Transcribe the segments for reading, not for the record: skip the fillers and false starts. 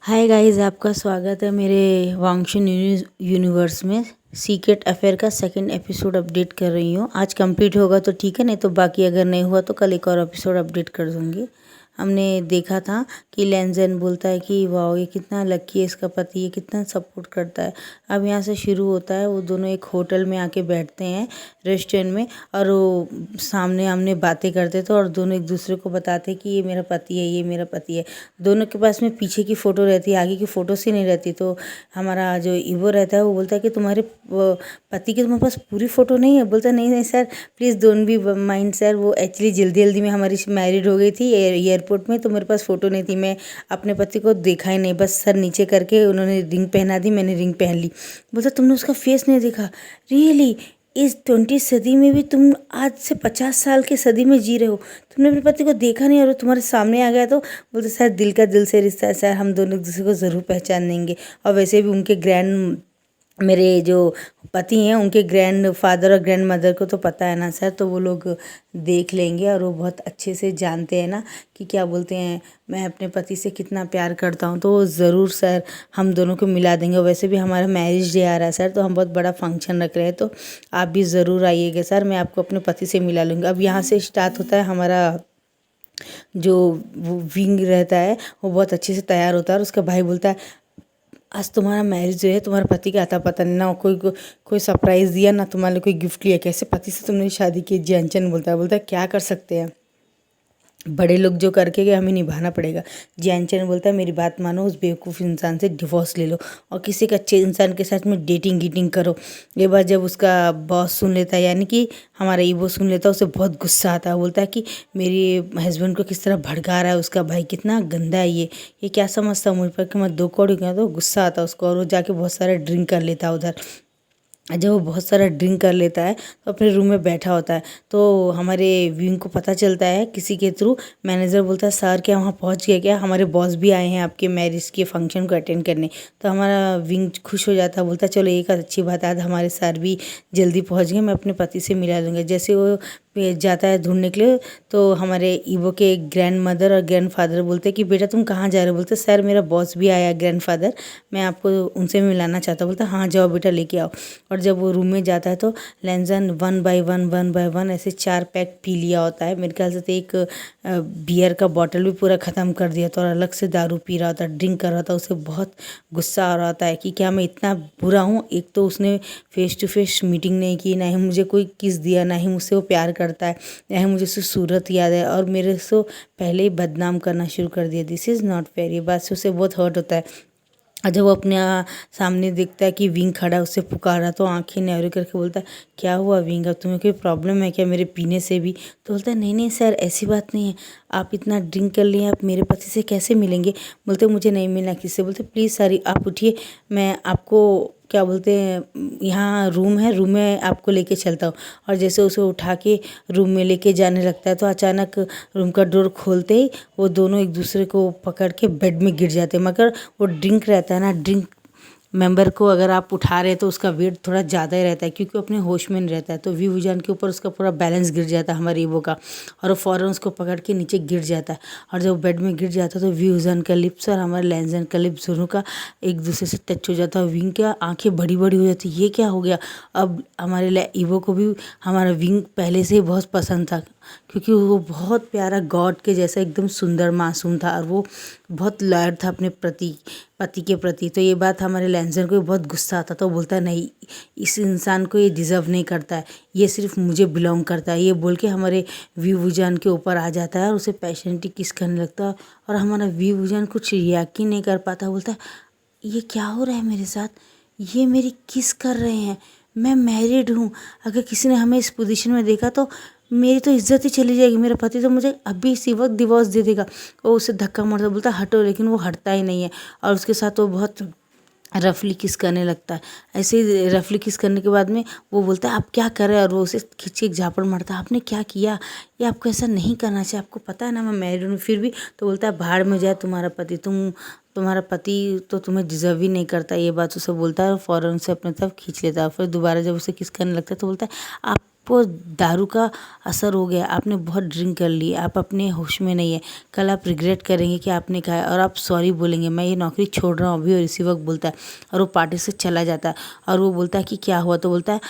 Hi guys, आपका स्वागत है मेरे वांगशुन यूनिवर्स में। सीक्रेट अफेयर का सेकंड एपिसोड अपडेट कर रही हूँ। आज कंप्लीट होगा तो ठीक है, नहीं तो बाकी अगर नहीं हुआ तो कल एक और एपिसोड अपडेट कर दूँगी। हमने देखा था कि लेंजन बोलता है कि वाह ये कितना लकी है, इसका पति ये कितना सपोर्ट करता है। अब यहाँ से शुरू होता है, वो दोनों एक होटल में आके बैठते हैं, रेस्टोरेंट में, और वो सामने आमने बातें करते थे और दोनों एक दूसरे को बताते कि ये मेरा पति है, ये मेरा पति है। दोनों के पास में पीछे की फ़ोटो रहती है, आगे की फ़ोटो से नहीं रहती। तो हमारा जो ईवो रहता है वो बोलता है कि तुम्हारे पति की तुम्हारे पास पूरी फ़ोटो नहीं है। बोलता है नहीं नहीं sir, please don't be mind sir, वो एक्चुअली जल्दी जल्दी में हमारी मैरिड हो गई थी एयरपोर्ट में, तो मेरे पास फ़ोटो नहीं थी। मैं अपने पति को देखा ही नहीं, बस सर नीचे करके उन्होंने रिंग पहना दी, मैंने रिंग पहन ली। बोलता तुमने उसका फेस नहीं देखा? रियली? इस 20 सदी में भी तुम आज से 50 साल की सदी में जी रहे हो, तुमने अपने पति को देखा नहीं और वो तुम्हारे सामने आ गया? तो बोलते सर दिल का दिल से रिश्ता है सर, हम दोनों एक दूसरे को ज़रूर पहचान लेंगे। और वैसे भी उनके मेरे जो पति हैं उनके ग्रैंड फादर और ग्रैंड मदर को तो पता है ना सर, तो वो लोग देख लेंगे। और वो बहुत अच्छे से जानते हैं ना कि क्या बोलते हैं, मैं अपने पति से कितना प्यार करता हूँ। तो वो ज़रूर सर हम दोनों को मिला देंगे। वैसे भी हमारा मैरिज डे आ रहा है सर, तो हम बहुत बड़ा फंक्शन रख रहे हैं, तो आप भी ज़रूर आइएगा सर, मैं आपको अपने पति से मिला लूँगी। अब यहाँ से स्टार्ट होता है हमारा जो वो विंग रहता है, वो बहुत अच्छे से तैयार होता है। और उसका भाई बोलता है आज तुम्हारा मैरिज जो है, तुम्हारे पति का आता पता नहीं ना, कोई सरप्राइज़ दिया ना तुम्हारे कोई गिफ्ट लिया, कैसे पति से तुमने शादी की? जियानचंद बोलता है क्या कर सकते हैं, बड़े लोग जो करके गए हमें निभाना पड़ेगा। जियानचंद बोलता है मेरी बात मानो, उस बेवकूफ़ इंसान से डिवोर्स ले लो और किसी एक अच्छे इंसान के साथ में डेटिंग गीटिंग करो। ये बात जब उसका बॉस सुन लेता है, यानी कि हमारा ईवो सुन लेता है, उसे बहुत गुस्सा आता है। बोलता है कि मेरे हस्बैंड को किस तरह भड़का रहा है उसका भाई, कितना गंदा है ये क्या समझता मुझ पर कि मैं दो कौड़ी गया। तो गुस्सा आता है उसको और वो जाके बहुत सारा ड्रिंक कर लेता है उधर। जब वो बहुत सारा ड्रिंक कर लेता है तो अपने रूम में बैठा होता है, तो हमारे विंग को पता चलता है किसी के थ्रू। मैनेजर बोलता है सर क्या वहाँ पहुँच गया क्या, हमारे बॉस भी आए हैं आपके मैरिज के फंक्शन को अटेंड करने। तो हमारा विंग खुश हो जाता है, बोलता है चलो एक अच्छी बात है, आज हमारे सर भी जल्दी पहुँच गए, मैं अपने पति से मिला लूँगा। जैसे वो जाता है ढूंढने के लिए, तो हमारे ईवो के ग्रैंड मदर और ग्रैंड फादर बोलते हैं कि बेटा तुम कहाँ जा रहे हो? बोलते सर मेरा बॉस भी आया ग्रैंड फादर, मैं आपको उनसे मिलाना चाहता हूँ। बोलता हाँ जाओ बेटा लेके आओ। और जब वो रूम में जाता है तो लेंजन वन बाय वन ऐसे 4 पैक पी लिया होता है। मेरे ख्याल से तो एक बियर का बॉटल भी पूरा ख़त्म कर दिया था और अलग से दारू पी रहा था, ड्रिंक कर रहा था। उसे बहुत गुस्सा आ रहा था है कि क्या मैं इतना बुरा हूँ। एक तो उसने फेस टू फेस मीटिंग नहीं की, ना ही मुझे कोई किस दिया, ना ही मुझसे वो प्यार करता है, ना ही मुझे उसकी सूरत याद है, और मेरे से पहले ही बदनाम करना शुरू कर दिया। This is not fair. ये बात से उसे बहुत हर्ट होता है। और जब वो अपने सामने देखता है कि विंग खड़ा है, उससे पुकारा, तो आंखें न्यारी करके बोलता है क्या हुआ विंग, अब तुम्हें कोई प्रॉब्लम है क्या मेरे पीने से भी? तो बोलता है नहीं नहीं सर ऐसी बात नहीं है, आप इतना ड्रिंक कर लिए आप मेरे पति से कैसे मिलेंगे? बोलते मुझे नहीं मिलना किससे। बोलते प्लीज़ सर आप उठिए, मैं आपको क्या बोलते हैं यहाँ रूम है, रूम में आपको लेके चलता हूँ। और जैसे उसे उठा के रूम में लेके जाने लगता है, तो अचानक रूम का डोर खोलते ही वो दोनों एक दूसरे को पकड़ के बेड में गिर जाते हैं। मगर वो ड्रिंक रहता है ना, ड्रिंक मेंबर को अगर आप उठा रहे हैं तो उसका वेट थोड़ा ज़्यादा ही रहता है, क्योंकि वो अपने होश में नहीं रहता है। तो वी हुजान के ऊपर उसका पूरा बैलेंस गिर जाता है हमारे ईवो का, और वो फ़ौरन उसको पकड़ के नीचे गिर जाता है। और जब बेड में गिर जाता है तो वी हुजान का लिप्स और हमारे लेंजन का लिप्स दोनों का एक दूसरे से टच हो जाता है। विंग का आंखें बड़ी बड़ी हो जाती है, ये क्या हो गया? अब हमारे ईवो को भी हमारा विंग पहले से ही बहुत पसंद था, क्योंकि वो बहुत प्यारा गॉड के जैसा एकदम सुंदर मासूम था, और वो बहुत लॉयल था अपने पति के प्रति। तो ये बात हमारे लेंजर को भी बहुत गुस्सा आता, तो बोलता है नहीं इस इंसान को ये डिज़र्व नहीं करता है, ये सिर्फ मुझे बिलोंग करता है। ये बोल के हमारे वी वुजान के ऊपर आ जाता है और उसे पैशनेटली किस करने लगता है। और हमारा वी वुजान कुछ रिएक्ट ही नहीं कर पाता, बोलता है ये क्या हो रहा है मेरे साथ, ये मेरी किस कर रहे हैं, मैं मैरिड हूँ, अगर किसी ने हमें इस पोजीशन में देखा तो मेरी तो इज्जत ही चली जाएगी, मेरा पति तो मुझे अभी इसी वक्त डिवोर्स दे देगा। वो उसे धक्का मारता, बोलता हटो, लेकिन वो हटता ही नहीं है और उसके साथ वो बहुत रफली किस करने लगता है। ऐसे ही रफली किस करने के बाद में वो बोलता है आप क्या कर रहे हैं, और वो उसे खींच के एक झापड़ मारता है, आपने क्या किया, ये आपको ऐसा नहीं करना चाहिए, आपको पता है ना मैं मैरिड हूँ फिर भी। तो बोलता है भाड़ में जाए तुम्हारा पति, तुम्हारा पति तो तुम्हें डिजर्व ही नहीं करता। ये बात उसे बोलता है और फ़ौरन से अपने तरफ खींच लेता है। फिर दोबारा जब उसे किस करने लगता है तो बोलता है आप वो दारू का असर हो गया, आपने बहुत ड्रिंक कर ली, आप अपने होश में नहीं है, कल आप रिग्रेट करेंगे कि आपने कहा है और आप सॉरी बोलेंगे, मैं ये नौकरी छोड़ रहा हूँ अभी। और इसी वक्त बोलता है, और वो पार्टी से चला जाता है। और वो बोलता है कि क्या हुआ, तो बोलता है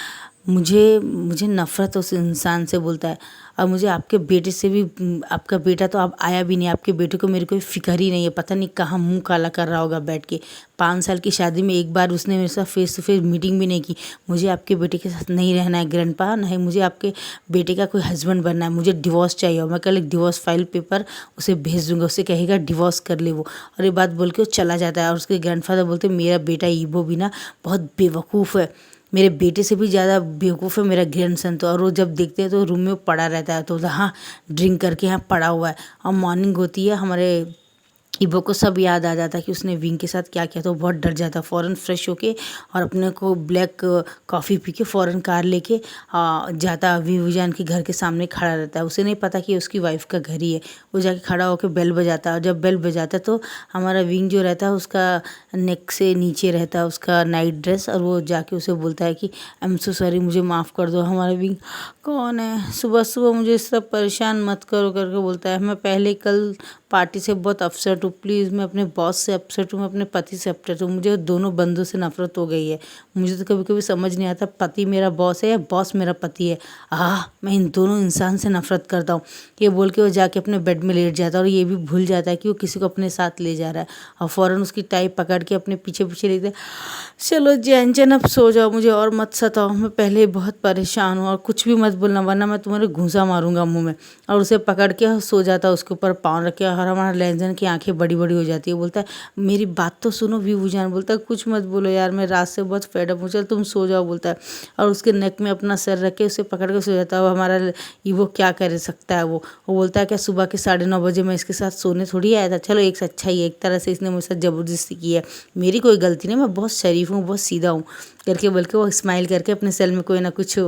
मुझे मुझे नफ़रत उस इंसान से, बोलता है। और मुझे आपके बेटे से भी, आपका बेटा तो अब आया भी नहीं, आपके बेटे को मेरी कोई फ़िक्र ही नहीं है, पता नहीं कहाँ मुंह काला कर रहा होगा बैठ के। 5 साल की शादी में एक बार उसने मेरे साथ फेस टू फेस मीटिंग भी नहीं की। मुझे आपके बेटे के साथ नहीं रहना है ग्रैंडपा, नहीं मुझे आपके बेटे का कोई हस्बैंड बनना है, मुझे डिवोर्स चाहिए। और मैं कल एक डिवोर्स फाइल पेपर उसे भेज दूंगा, उसे कहेगा डिवोर्स कर ले वो। और ये बात बोल के वो चला जाता है। और उसके ग्रैंडफादर बोलते मेरा बेटा ईबो भी ना बहुत बेवकूफ़ है, मेरे बेटे से भी ज़्यादा बेवकूफ़ है मेरा ग्रैंडसन तो। और वो जब देखते हैं तो रूम में पड़ा रहता है, तो बोलता हाँ ड्रिंक करके यहाँ पड़ा हुआ है। और मॉर्निंग होती है, हमारे इबो को सब याद आ जाता है कि उसने विंग के साथ क्या किया, तो वो बहुत डर जाता है। फ़ौरन फ्रेश होके और अपने को ब्लैक कॉफ़ी पी के फ़ौरन कार लेके जाता विजान के घर के सामने खड़ा रहता है। उसे नहीं पता कि उसकी वाइफ का घर ही है। वो जाके खड़ा होकर बेल बजाता है, और जब बेल बजाता है तो हमारा विंग जो रहता है उसका नेक से नीचे रहता है उसका नाइट ड्रेस, और वो जाके उसे बोलता है कि आई एम सो सॉरी, मुझे माफ़ कर दो। हमारा विंग कौन है, सुबह सुबह मुझे इस सब परेशान मत करो करके बोलता है। मैं पहले कल पार्टी से बहुत अपसेट हूँ, प्लीज़ मैं अपने बॉस से अपसेट हूँ, मैं अपने पति से अपसेट हूँ, मुझे दोनों बंदों से नफरत हो गई है। मुझे तो कभी कभी समझ नहीं आता पति मेरा बॉस है या बॉस मेरा पति है। मैं इन दोनों इंसान से नफरत करता हूँ। ये बोल के वो जाके अपने बेड में लेट जाता है, और ये भी भूल जाता है कि वो किसी को अपने साथ ले जा रहा है। और फ़ौरन उसकी टाई पकड़ के अपने पीछे पीछे लेते, चलो जैन अब सो जाओ, मुझे और मत सताओ, मैं पहले ही बहुत परेशान हूँ, और कुछ भी मत बोलना वरना मैं तुम्हारे घूंसा मारूंगा मुँह में। और उसे पकड़ के सो जाता है, उसके ऊपर पाँव रख के। और हमारा लहजन की आंखें बड़ी बड़ी हो जाती है। बोलता है मेरी बात तो सुनो विभूजान, बोलता है कुछ मत बोलो यार, मैं रात से बहुत फेड अप हूँ, चल तुम सो जाओ, बोलता है। और उसके नेक में अपना सर रख के उसे पकड़ के सो जाता है। हमारा वो क्या कर सकता है, वो बोलता है क्या सुबह के 9:30 बजे मैं इसके साथ सोने थोड़ी आया था, चलो एक से अच्छा ही है, एक तरह से इसने मेरे साथ ज़बरदस्ती की है, मेरी कोई गलती नहीं, मैं बहुत शरीफ हूँ, बहुत सीधा हूँ करके बोल के वो स्माइल करके अपने सेल में कोई ना कुछ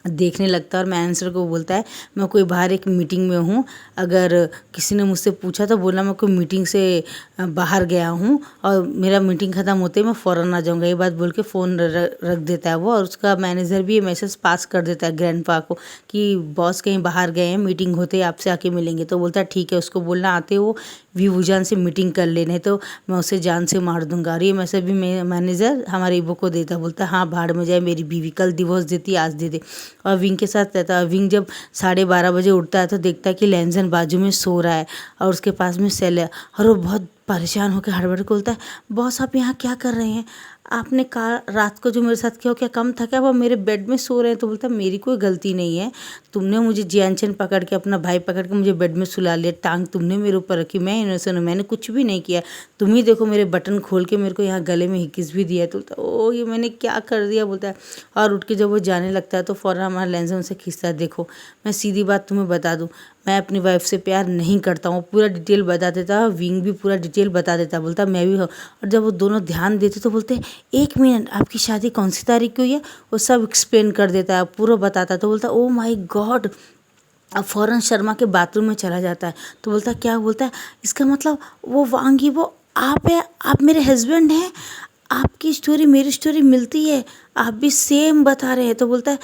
देखने लगता है। और मैनेजर को बोलता है मैं कोई बाहर एक मीटिंग में हूँ, अगर किसी ने मुझसे पूछा तो बोलना मैं कोई मीटिंग से बाहर गया हूँ, और मेरा मीटिंग ख़त्म होते ही मैं फ़ौरन आ जाऊँगा। ये बात बोल के फ़ोन रख देता है वो। और उसका मैनेजर भी ये मैसेज पास कर देता है ग्रैंडपा को कि बॉस कहीं बाहर गए हैं, मीटिंग होते ही आपसे आके मिलेंगे। तो बोलता है ठीक है, उसको बोलना आते हो विभूजान से मीटिंग कर लेने, तो मैं उसे जान से मार दूंगा। और ये मैसेज भी मैनेजर हमारे इबो को देता, बोलता है हाँ भाड़ में जाए मेरी बीवी, कल डिवोर्स देती आज दे दे। और विंग के साथ रहता है। विंग जब 12:30 बजे उठता है तो देखता है कि लैंजन बाजू में सो रहा है और उसके पास में सेल है। और वो बहुत परेशान होकर हड़बड़ के बोलता है बॉस आप यहाँ क्या कर रहे हैं, आपने रात को जो मेरे साथ किया क्या कम था क्या, वो मेरे बेड में सो रहे हैं। तो बोलता मेरी कोई गलती नहीं है, तुमने मुझे जियानचन पकड़ के, अपना भाई पकड़ के मुझे बेड में सुला लिया, टांग तुमने मेरे ऊपर रखी, मैं इनोसेंट हूँ, मैंने कुछ भी नहीं किया, तुम ही देखो मेरे बटन खोल के मेरे को यहाँ गले में हिकिस भी दिया। तो बोलता ओ ये मैंने क्या कर दिया, बोलता है। और उठ के जब वो जाने लगता है तो फ़ौरन हमारा लैंजन उसे खींचता है, देखो मैं सीधी बात तुम्हें बता दूँ, मैं अपनी वाइफ से प्यार नहीं करता हूँ, पूरा डिटेल बता देता है। विंग भी पूरा डिटेल बता देता, बोलता मैं भी हूँ। और जब वो दोनों ध्यान देते तो बोलते 1 मिनट आपकी शादी कौन सी तारीख को हुई है, वो सब एक्सप्लेन कर देता है, पूरा बताता है। तो बोलता ओ माय गॉड, अब फ़ौरन शर्मा के बाथरूम में चला जाता है। तो बोलता क्या, बोलता है इसका मतलब वो वांगी वो आप है, आप मेरे हस्बैंड हैं, आपकी स्टोरी मेरी स्टोरी मिलती है, आप भी सेम बता रहे हैं। तो बोलता है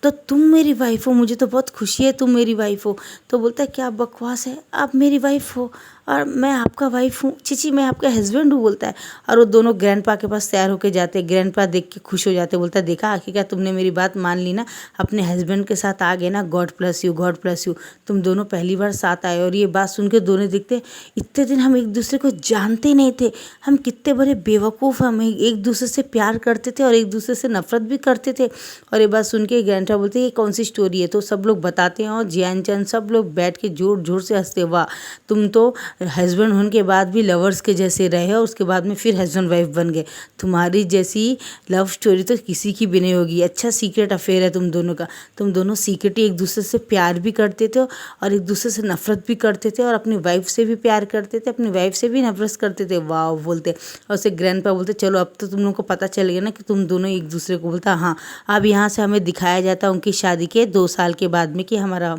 तो तुम मेरी वाइफ हो, मुझे तो बहुत खुशी है तुम मेरी वाइफ हो। तो बोलता है क्या बकवास है, आप मेरी वाइफ हो और मैं आपका वाइफ हूँ, चीची मैं आपका हस्बैंड हूँ, बोलता है। और वो दोनों ग्रैंडपा के पास तैयार होके जाते हैं। ग्रैंडपा देख के खुश हो जाते, बोलता है देखा आखिर क्या तुमने मेरी बात मान ली ना, अपने हस्बैंड के साथ आ गए ना, God plus you, God plus you, तुम दोनों पहली बार साथ आए। और ये बात सुन के दोनों देखते इतने दिन हम एक दूसरे को जानते नहीं थे, हम कितने बड़े बेवकूफ़, हम एक दूसरे से प्यार करते थे और एक दूसरे से नफरत भी करते थे। और ये बात सुन के ग्रैंडपा बोलते ये कौन सी स्टोरी है, तो सब लोग बताते हैं और जियान चंद सब लोग बैठ के जोर जोर से हंसते, वाह तुम तो हस्बैंड होने के बाद भी लवर्स के जैसे रहे और उसके बाद में फिर हस्बैंड वाइफ बन गए, तुम्हारी जैसी लव स्टोरी तो किसी की भी नहीं होगी, अच्छा सीक्रेट अफेयर है तुम दोनों का, तुम दोनों सीक्रेटली एक दूसरे से प्यार भी करते थे और एक दूसरे से नफरत भी करते थे और अपनी वाइफ से भी प्यार करते थे, अपनी वाइफ से भी नफरत करते थे, वाह बोलते। और उसे ग्रैंडपा बोलते चलो अब तो तुम लोगों को पता चल गया ना कि तुम दोनों एक दूसरे को, बोलता हाँ अब यहाँ से हमें दिखाया जाता उनकी शादी के 2 साल के बाद में कि हमारा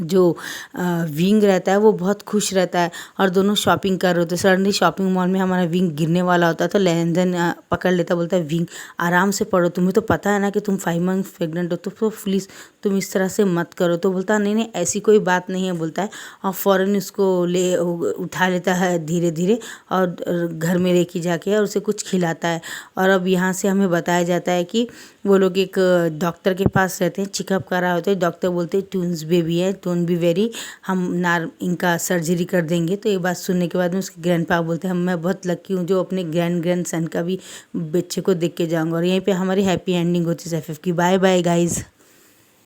जो विंग रहता है वो बहुत खुश रहता है और दोनों शॉपिंग कर रहे होते। सडनली शॉपिंग मॉल में हमारा विंग गिरने वाला होता है तो लेनदेन पकड़ लेता, बोलता है विंग आराम से पढ़ो, तुम्हें तो पता है ना कि तुम 5 मंथ प्रेग्नेंट हो, तो प्लीज़ तुम इस तरह से मत करो। तो बोलता नहीं नहीं ऐसी कोई बात नहीं है, बोलता है और फ़ौरन उसको उठा लेता है धीरे धीरे और घर में लेके जाके और उसे कुछ खिलाता है। और अब यहाँ से हमें बताया जाता है कि वो लोग एक डॉक्टर के पास रहते हैं, चेकअप करा होते हैं। डॉक्टर बोलते हैं ट्विंस बेबी है, डोंट बी वेरी, हम इनका सर्जरी कर देंगे। तो ये बात सुनने के बाद में उसके ग्रैंडपा बोलते हैं मैं बहुत लकी हूँ जो अपने ग्रैंड सन का भी बच्चे को देख के जाऊँगा। और यहीं पे हमारी हैप्पी एंडिंग होती है एफ की। Bye bye guys.